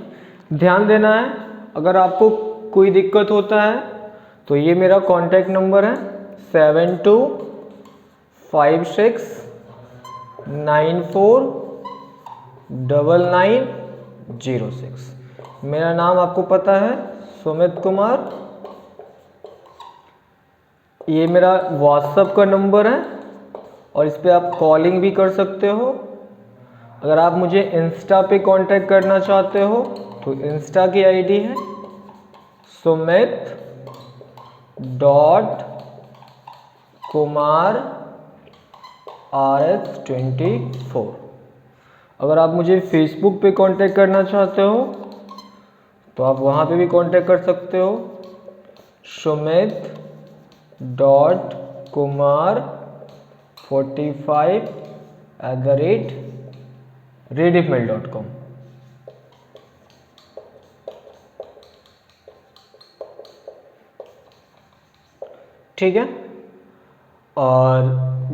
ध्यान देना है। अगर आपको कोई दिक्कत होता है तो ये मेरा कॉन्टैक्ट नंबर है 7256949906। मेरा नाम आपको पता है, सुमित कुमार। ये मेरा व्हाट्सएप का नंबर है और इस पर आप कॉलिंग भी कर सकते हो। अगर आप मुझे इंस्टा पे कांटेक्ट करना चाहते हो तो इंस्टा की आईडी है sumit.kumar_rs24। अगर आप मुझे फेसबुक पे कांटेक्ट करना चाहते हो तो आप वहाँ पे भी कांटेक्ट कर सकते हो sumit.kumar45@rediffmail.com। ठीक है। और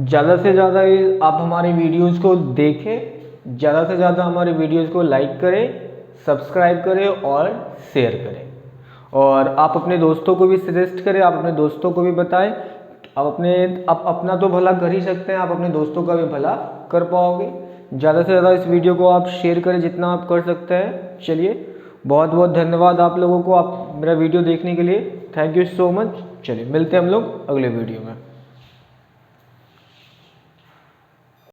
ज़्यादा से ज़्यादा आप हमारी वीडियोस को देखें, ज़्यादा से ज़्यादा हमारी वीडियोस को लाइक करें, सब्सक्राइब करें और शेयर करें। और आप अपने दोस्तों को भी सजेस्ट करें, आप अपने दोस्तों को भी बताएं। आप अपना तो भला कर ही सकते हैं, आप अपने दोस्तों का भी भला कर पाओगे। ज़्यादा से ज़्यादा इस वीडियो को आप शेयर करें जितना आप कर सकते हैं। चलिए, बहुत बहुत धन्यवाद आप लोगों को, आप मेरा वीडियो देखने के लिए। Thank you so much. चलिए मिलते हैं हम लोग अगले वीडियो में।